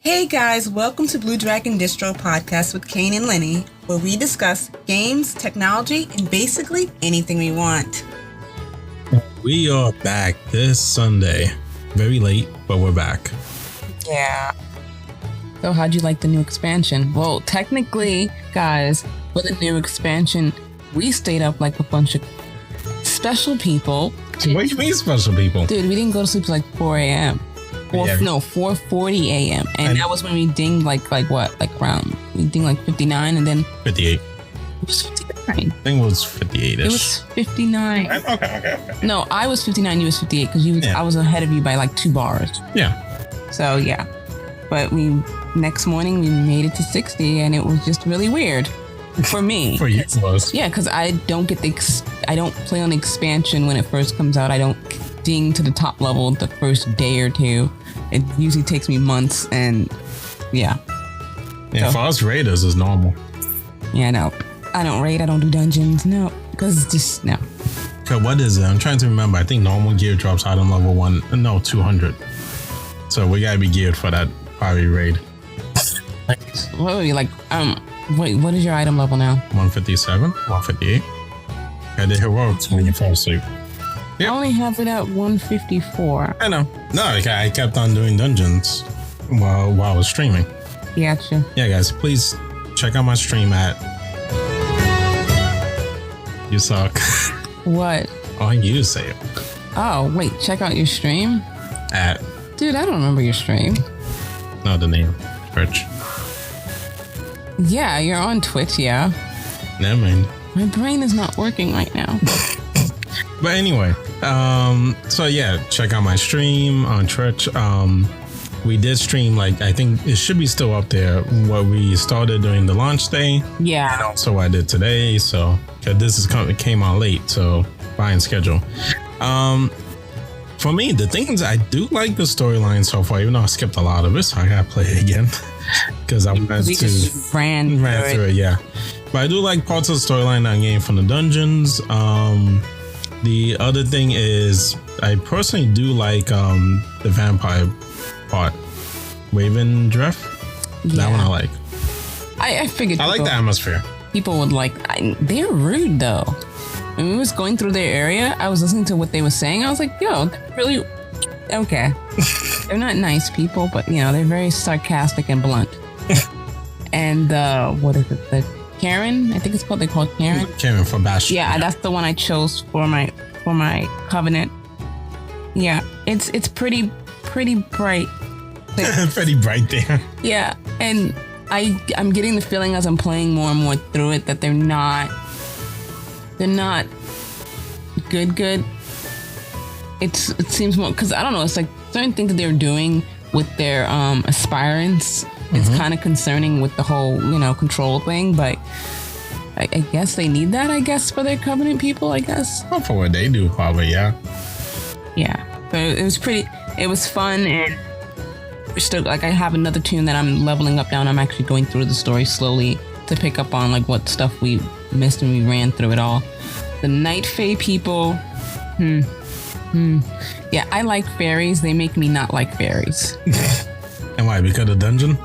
Hey guys, welcome to Blue Dragon Distro Podcast with Kane and Lynnee, where we discuss games, technology, and basically anything we want. We are back this Sunday. Very late, but we're back. Yeah. So how'd you like the new expansion? Well, technically, guys, with the new expansion, we stayed up like a bunch of special people. What do you mean special people? Dude, we didn't go to sleep till like 4 a.m. 4:40 a.m. And that was when we dinged like around, we dinged like 59 and then 58. It was 59. I think it was 58-ish. It was 59. Okay. No, I was 59, you was 58 because I was ahead of you by like 2 bars. Yeah. So yeah. But next morning we made it to 60 and it was just really weird for me. For you, it was. Yeah, because I don't get I don't play on the expansion when it first comes out. I don't ding to the top level the first day or two. It usually takes me months and yeah. Yeah, so, for us raiders is normal. Yeah, no. I don't raid, I don't do dungeons. No, because it's just no. Okay, what is it? I'm trying to remember. I think normal gear drops item level 200. So we gotta be geared for that probably raid. Wait, wait, what is your item level now? 157, 158. I did heroics when you fell asleep. Yep. I only have it at 154. I know. No, I kept on doing dungeons while I was streaming. Gotcha. Yeah, guys, please check out my stream at... You suck. What? Oh, you say it. Oh, wait, check out your stream? At... Dude, I don't remember your stream. No, the name. Twitch. Yeah, you're on Twitch, yeah. Never mind. My brain is not working right now. But anyway, so yeah, check out my stream on Twitch. We did stream, I think it should be still up there, what we started during the launch day. Yeah. And also what I did today. So this came out late, so behind schedule. For me, the things I do like the storyline so far, even though I skipped a lot of it, so I gotta play it again because I went just ran through it. Yeah. But I do like parts of the storyline I'm getting from the dungeons. The other thing is, I personally do like the vampire part, Raven Drift. Yeah. That one I like. I figured. I like the atmosphere. People would like. They're rude though. When we was going through their area, I was listening to what they were saying. I was like, yo, they're really okay. They're not nice people, but they're very sarcastic and blunt. And what is it? The Karen? I think it's called. They call it Karen. Karen from Bastion. Yeah, that's the one I chose for my covenant. Yeah, it's pretty bright. Pretty bright there. Yeah, and I'm getting the feeling as I'm playing more and more through it that they're not good. It seems more because I don't know. It's like certain things that they're doing with their aspirants. It's kind of concerning with the whole control thing, but I guess they need that. I guess for their covenant people. I guess. Well, for what they do, probably, yeah. Yeah, so it was pretty. It was fun, and still I have another tune that I'm leveling up now. And I'm actually going through the story slowly to pick up on what stuff we missed when we ran through it all. The Night Fae people. Yeah, I like fairies. They make me not like fairies. And why? Because of dungeon?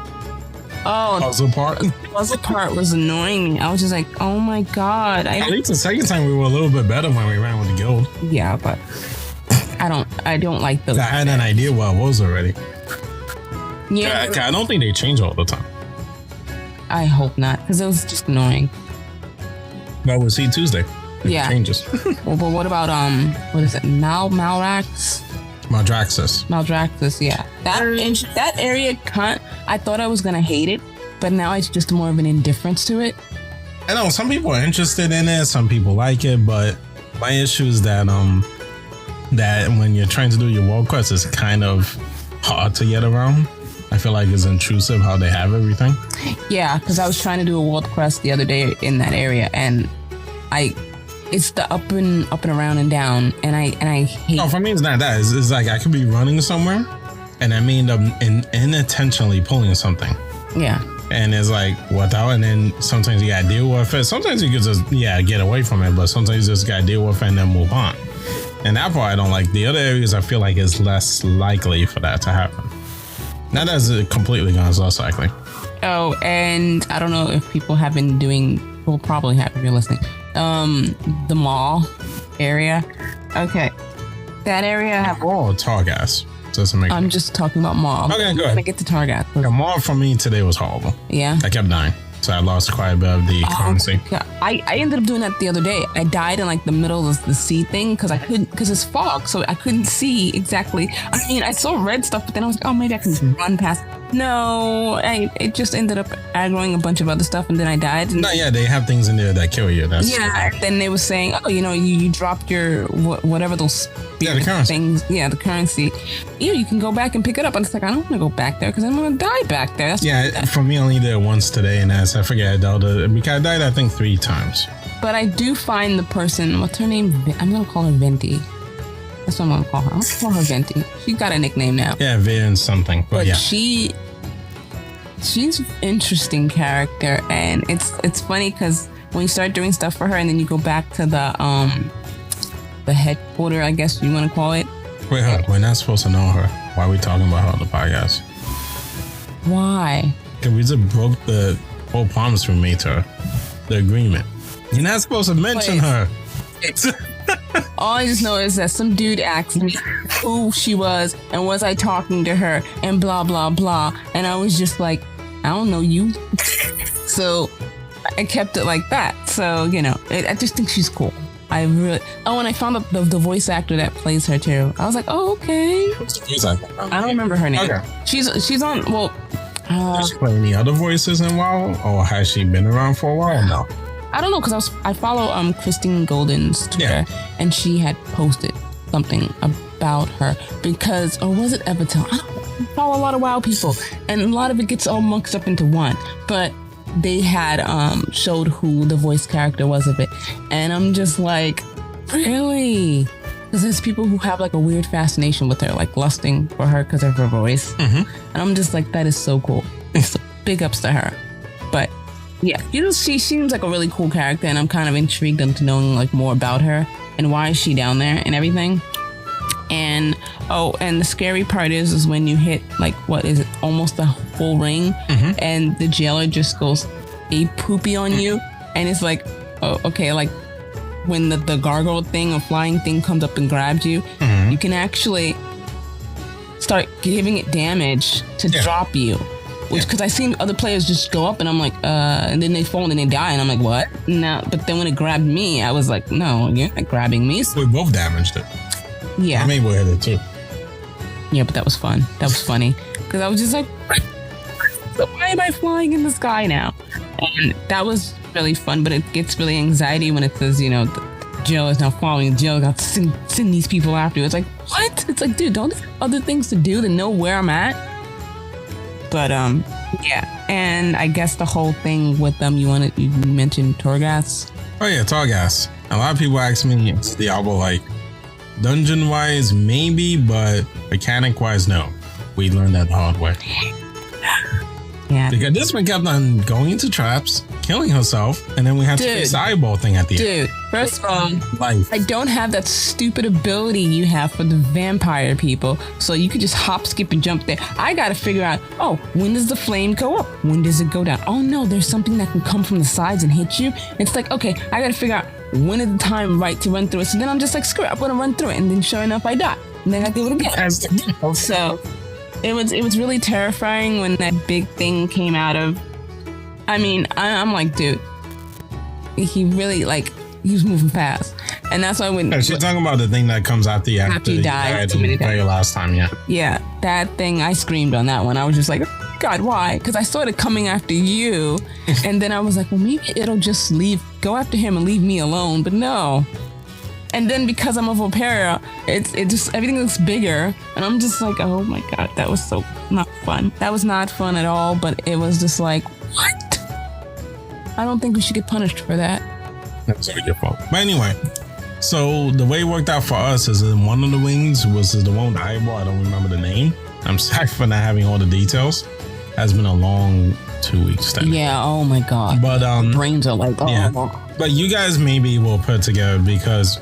Oh, puzzle part? The puzzle part was annoying me. I was just like, oh my god. At least the second time we were a little bit better when we ran with the guild. Yeah, but I don't like those. I had an idea what it was already. Yeah. I don't think they change all the time. I hope not, because it was just annoying. But we'll see Tuesday. Yeah. Changes. Well, but what about what is it? Maldraxxus, yeah. That area I thought I was gonna hate it, but now it's just more of an indifference to it. I know some people are interested in it, some people like it, but my issue is that that when you're trying to do your world quest, it's kind of hard to get around. I feel like it's intrusive how they have everything. Yeah, because I was trying to do a world quest the other day in that area, and it's the up and around and down, and I hate. No, for me it's not that. It's like I could be running somewhere, and I may end up unintentionally pulling something. Yeah. And it's like without, and then sometimes you gotta deal with it. Sometimes you can just get away from it, but sometimes you just gotta deal with it and then move on. And that part I don't like. The other areas I feel like is less likely for that to happen. Not as it completely gone, it's less likely. Oh, and I don't know if people have been doing, well, probably have if you're listening, the mall area. Okay. That area. Oh, Targas. Doesn't make I'm just talking about mall. Okay, go ahead. I get to Targas. Yeah, mall for me today was horrible. Yeah. I kept dying. So I lost quite a bit of the currency. Yeah, I ended up doing that the other day. I died in like the middle of the sea thing because it's fog, so I couldn't see exactly. I mean, I saw red stuff, but then I was like, oh, maybe I can just run past. No, it just ended up aggroing a bunch of other stuff, and then I died. No, yeah, they have things in there that kill you. That's yeah. Then they were saying, oh, you dropped your whatever those the currency things. Yeah, the currency. You can go back and pick it up. And it's like, I don't want to go back there because I'm gonna die back there. For me, I only did it once today, and I forget Delta because I died I think 3 times. But I do find the person. What's her name? I'm gonna call her Venti. That's what I'm gonna call her. I'm gonna call her Venti. She got a nickname now. Yeah, Vivian something. But yeah, she's an interesting character, and it's funny because when you start doing stuff for her, and then you go back to the headquarter, I guess you want to call it. Wait, we're not supposed to know her. Why are we talking about her on the podcast? Why? Because we just broke the whole promise we made to her, the agreement. You're not supposed to mention her. All I just know is that some dude asked me who she was and was I talking to her and blah, blah, blah. And I was just like, I don't know you. So I kept it like that. So, I just think she's cool. And I found out the voice actor that plays her too. I was like, oh, okay. I don't remember her name. Okay. She's on, Does she play any other voices in WoW? Or has she been around for a while? No. I don't know, because I follow Christine Golden's Twitter, and she had posted something about her or was it Everton? I follow a lot of WoW people, and a lot of it gets all mixed up into one. But they had showed who the voice character was of it, and I'm just like, really? Because there's people who have like a weird fascination with her, like lusting for her because of her voice, and I'm just like, that is so cool. So big ups to her, but. Yeah, she seems like a really cool character, and I'm kind of intrigued into knowing like more about her and why is she down there and everything. And the scary part is when you hit like what is it, almost a full ring, and the jailer just goes poopy on you, and it's like, oh, okay, like when the gargoyle thing or flying thing comes up and grabs you, you can actually start giving it damage to drop you. Because I've seen other players just go up and I'm like, and then they fall and then they die. And I'm like, what? No. But then when it grabbed me, I was like, no, you're not grabbing me. We both damaged it. Yeah. I mean, we hit it too. Yeah, but that was fun. That was funny. Because I was just like, so why am I flying in the sky now? And that was really fun, but it gets really anxiety when it says, the jail is now following. The jail got to send these people after you. It's like, what? It's like, dude, don't they have other things to do than know where I'm at? But yeah, and I guess the whole thing with them, you mentioned Targas. Oh yeah, Targas. A lot of people ask me, Diablo, like dungeon wise maybe, but mechanic wise no. We learned that the hard way. Yeah. Because this one kept on going into traps, killing herself, and then we had to face the eyeball thing at the end. Dude, first of all, I don't have that stupid ability you have for the vampire people, so you could just hop, skip, and jump there. I gotta figure out, when does the flame go up? When does it go down? Oh no, there's something that can come from the sides and hit you. It's like, okay, I gotta figure out when is the time right to run through it. So then I'm just like, screw it, I'm gonna run through it, and then sure enough, I die. And then I do it again. So it was really terrifying when that big thing came out of. I mean, I'm like, dude, he really he was moving fast, and that's why when she's talking about the thing that comes after you died your last time, yeah, that thing, I screamed on that one. I was just like, God, why? Because I saw it coming after you, and then I was like, well, maybe it'll just go after him and leave me alone, but no. And then because I'm a Vampira, it just everything looks bigger, and I'm just like, oh my God, that was so not fun. That was not fun at all. But it was just like, what? I don't think we should get punished for that. That's your fault. But anyway, so the way it worked out for us is in one of the wings was the one with the eyeball. I don't remember the name. I'm sorry for not having all the details. Has been a long 2 weeks. Yeah. Oh my God. But brains are like, oh. Yeah. But you guys maybe will put it together because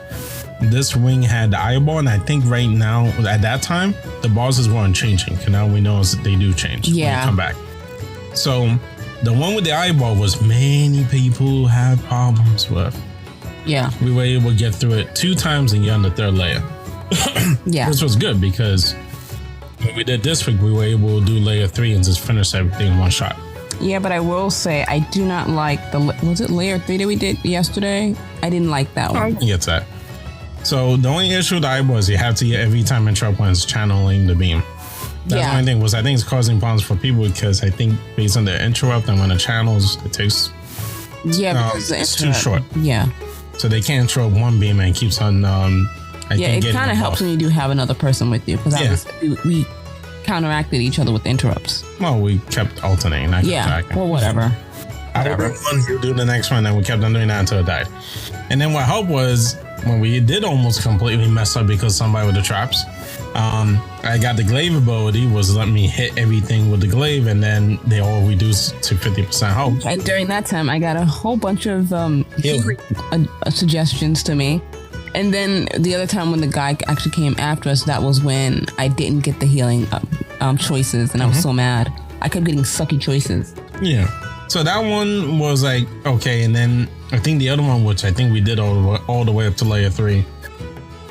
this wing had the eyeball, and I think right now at that time the bosses weren't changing. Cause now we know they do change. When you come back. So the one with the eyeball was many people had problems with. Yeah. We were able to get through it 2 times and get on the 3rd layer. Yeah. Which was good because when we did this week, we were able to do layer 3 and just finish everything in one shot. Yeah, but I will say I do not like was it layer 3 that we did yesterday? I didn't like that one. I can get that. So the only issue with the eyeball is you have to get every time interrupt one is channeling the beam. That's the only thing was I think it's causing problems for people because I think based on the interrupt and when it channels, it takes because it's too short. Yeah. So they can't interrupt one beam and it keeps on it kind of helps when you do have another person with you because we counteracted each other with interrupts. Well, we kept alternating. Well, whatever. I would do the next one, and we kept on doing that until it died. And then what helped was when we did almost completely mess up because somebody with the traps. I got the glaive ability was let me hit everything with the glaive, and then they all reduced to 50% health. And during that time, I got a whole bunch of suggestions to me. And then the other time when the guy actually came after us, that was when I didn't get the healing choices, and I was so mad. I kept getting sucky choices. Yeah. So that one was like, okay. And then I think the other one, which I think we did all the way up to layer 3,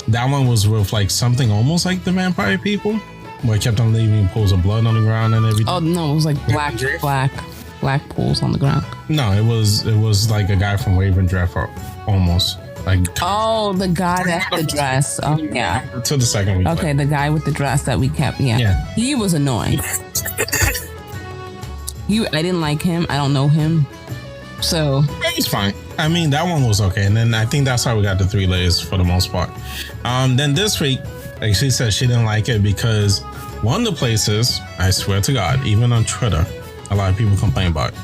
that one was with like something almost like the vampire people, where I kept on leaving pools of blood on the ground and everything. Oh, no, it was like black pools on the ground. No, it was like a guy from Raven Draft almost. Like, the guy that had the dress. Oh, yeah. To the second week. Okay, the guy with the dress that we kept. Yeah. He was annoying. I didn't like him. I don't know him. So. It's fine. I mean, that one was okay. And then I think that's how we got the 3 layers for the most part. Then this week, like she said, she didn't like it because one of the places, I swear to God, even on Twitter, a lot of people complain about it.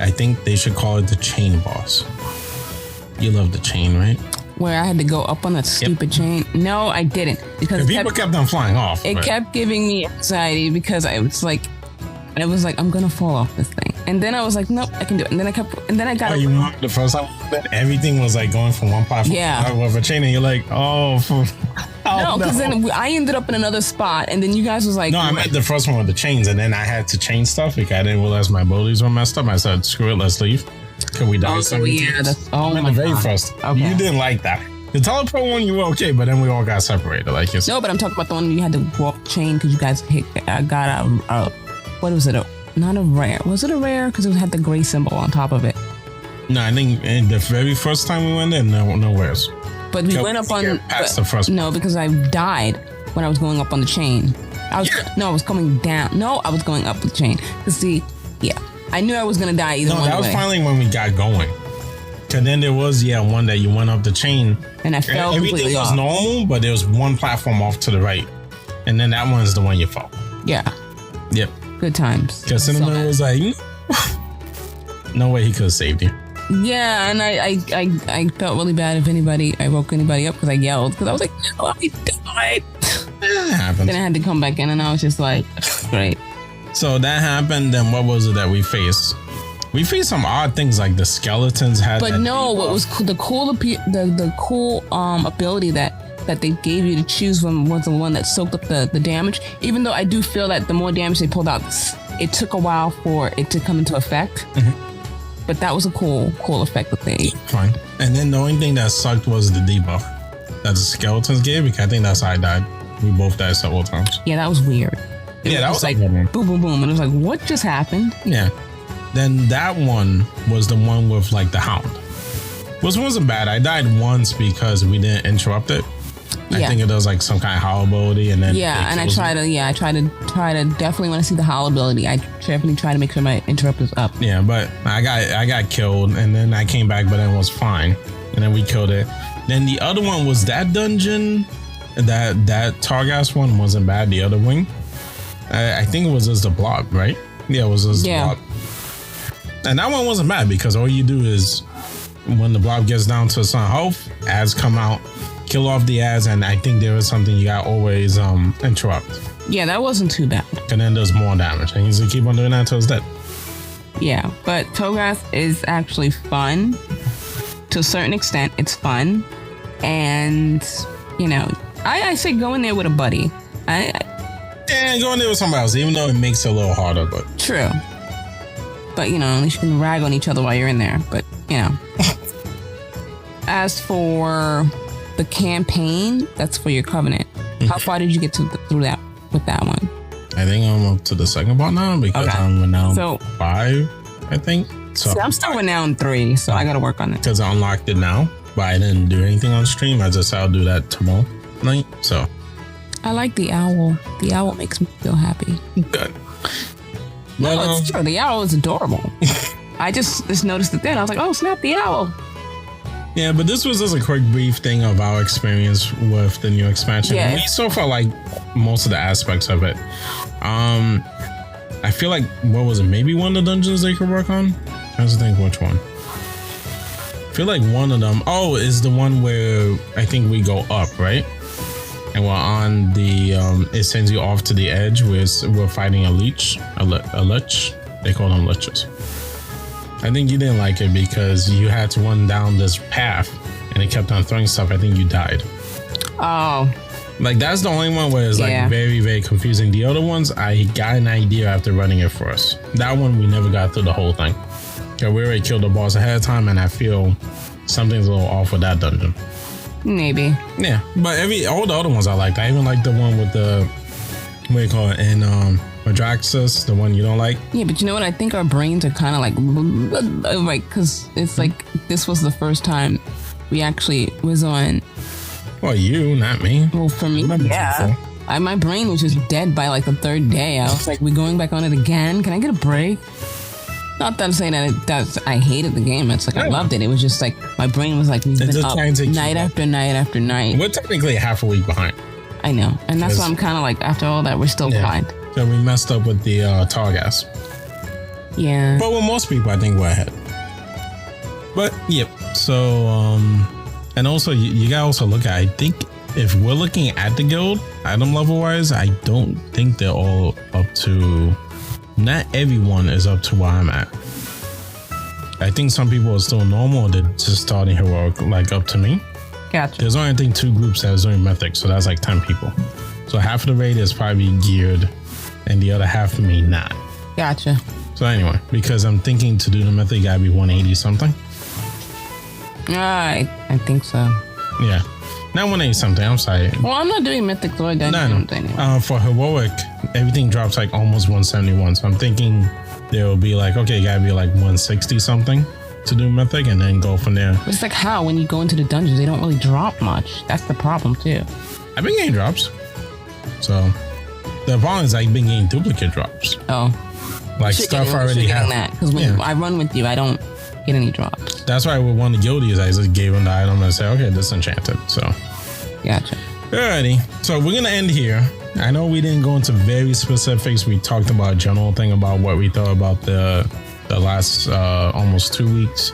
I think they should call it the chain boss. You love the chain, right? Where I had to go up on that stupid chain. No, I didn't. Because people kept on flying off. It kept giving me anxiety because I was like, I'm gonna fall off this thing. And then I was like, nope, I can do it. And then I got you remember the first time that everything was like going from one platform with a chain, and you're like, no, because then I ended up in another spot, and then you guys was like, no, I meant the first one with the chains, and then I had to change stuff because I didn't realize my abilities were messed up. I said, screw it, let's leave. Can we die? The very first. Okay. You didn't like that. The teleport one, you were okay, but then we all got separated. Like you said. No, but I'm talking about the one you had to walk chain because you guys got what was it? Not a rare. Was it a rare? Because it had the gray symbol on top of it. No, I think the very first time we went there, no wares. But we went up on past the first. No, because I died when I was going up on the chain. I was coming down. No, I was going up the chain. I knew I was gonna die either. No, that was finally when we got going. Cause then there was one that you went up the chain and I fell completely off. Everything was normal, but there was one platform off to the right, and then that one's the one you fell. Yeah. Yep. Good times. Because Cinnamon was like, no way he could have saved you. Yeah, and I felt really bad if I woke anybody up because I yelled because I was like, oh, I died. It happens. Then I had to come back in, and I was just like, great. So that happened. Then what was it that we faced? We faced some odd things like the skeletons had. But no, what was the cool ability that they gave you to choose from was the one that soaked up the damage. Even though I do feel that the more damage they pulled out, it took a while for it to come into effect. Mm-hmm. But that was a cool effect that they. Fine. And then the only thing that sucked was the debuff that the skeletons gave, because I think that's how I died. We both died several times. Yeah, that was weird. That was like boom, boom, boom, and it was like, what just happened? Yeah. Then that one was the one with like the hound, which wasn't bad. I died once because we didn't interrupt it. I think it does like some kind of howl ability, and then and I try to definitely want to see the howl ability. I definitely try to make sure my interrupt is up. Yeah, but I got killed, and then I came back, but then it was fine, and then we killed it. Then the other one was that dungeon, that Targas one wasn't bad. The other wing, I think it was just the blob, right? Yeah, it was just the blob. And that one wasn't bad because all you do is when the blob gets down to some health, ads come out, kill off the ads, and I think there is something you got always interrupt. Yeah, that wasn't too bad. And then does more damage, and you just keep on doing that until it's dead. Yeah, but Togas is actually fun. To a certain extent, it's fun. And, I say go in there with a buddy. Yeah, go in there with somebody else, even though it makes it a little harder, but. True. But, at least you can rag on each other while you're in there. But, As for the campaign, that's for your Covenant. How far did you get through that with that one? I think I'm up to the second part now because I'm renowned 5, I think. So I'm still renowned 3, so I got to work on it. Because I unlocked it now, but I didn't do anything on stream. I'll do that tomorrow night. So I like the owl. The owl makes me feel happy. Good. No, it's true. The owl is adorable. I just noticed it then. I was like, oh, snap, the owl. Yeah, but this was just a quick brief thing of our experience with the new expansion. Yeah. We so far like most of the aspects of it. I feel like, what was it? Maybe one of the dungeons they could work on? I have to think which one. I feel like one of them. Oh, is the one where I think we go up, right? And we're on the, it sends you off to the edge where we're fighting a lich. A lich? They call them liches. I think you didn't like it because you had to run down this path and it kept on throwing stuff. I think you died. Oh. Like, that's the only one where it's like very, very confusing. The other ones, I got an idea after running it first. That one, we never got through the whole thing. Yeah, we already killed the boss ahead of time, and I feel something's a little off with that dungeon. Maybe. Yeah, but all the other ones I liked. I even liked the one with the, what do you call it, in Madraxus, the one you don't like. Yeah, but you know what? I think our brains are kind of like, because it's like this was the first time we actually was on. Well, you, not me. Well, for me, yeah. My brain was just dead by like the 3rd day. I was like, we're going back on it again? Can I get a break? Not that I'm saying that I hated the game. It's like I loved it. It was just like my brain was like, we've been up night after night after night. We're technically half a week behind. I know. And that's why I'm kind of like, after all that, we're still behind. So we messed up with the Targas. Yeah. But with most people, I think we're ahead. But, yep. So, and also, you gotta also look at, I think, if we're looking at the guild, item level wise, I don't think they're all up to, not everyone is up to where I'm at. I think some people are still normal, they're just starting heroic, like up to me. Gotcha. There's only, I think, 2 groups that are doing mythic, so that's like 10 people. So half of the raid is probably geared, and the other half may not. Gotcha. So anyway, because I'm thinking to do the mythic, gotta be 180 something. I think so. Yeah. Not 180 something, I'm sorry. Well, I'm not doing mythic or dungeon anyway. For heroic, everything drops like almost 171. So I'm thinking there will be like, okay, gotta be like 160 something to do mythic and then go from there. But it's like how when you go into the dungeons, they don't really drop much. That's the problem too. I've been getting drops. So the problem is I've been getting duplicate drops. Oh. Like stuff I already have. That because when I run with you, I don't get any drops. That's why with one of the guildies, I just gave him the item and said, okay, this is enchanted. So gotcha. Alrighty. So we're gonna end here. I know we didn't go into very specifics. We talked about a general thing about what we thought about the last almost 2 weeks.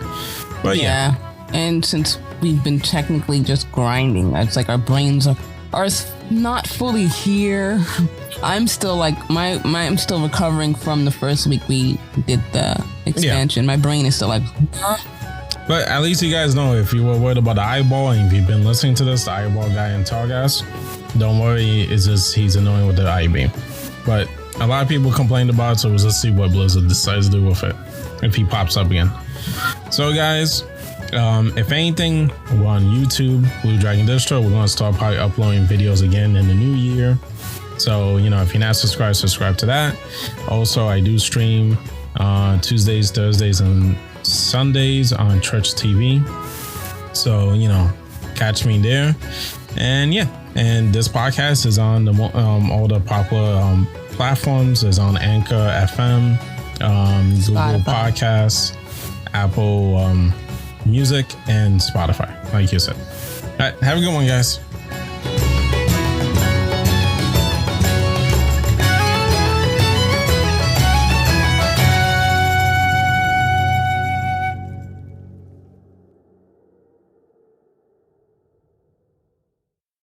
But yeah. And since we've been technically just grinding, it's like our brains are not fully here. I'm still like I'm still recovering from the first week we did the expansion. My brain is still like. But at least you guys know, if you were worried about the eyeball and if you've been listening to this, the eyeball guy in Targas, don't worry. It's just he's annoying with the eye beam. But a lot of people complained about it, so let's see what Blizzard decides to do with it if he pops up again. So guys, if anything, we're on YouTube, Blue Dragon Distro. We're going to start probably uploading videos again in the new year. So, if you're not subscribed, subscribe to that. Also, I do stream Tuesdays, Thursdays, and Sundays on Church TV. So, catch me there. And and this podcast is on all the popular platforms. It's on Anchor FM, Google Podcasts, Apple Music, and Spotify, like you said. All right, have a good one, guys.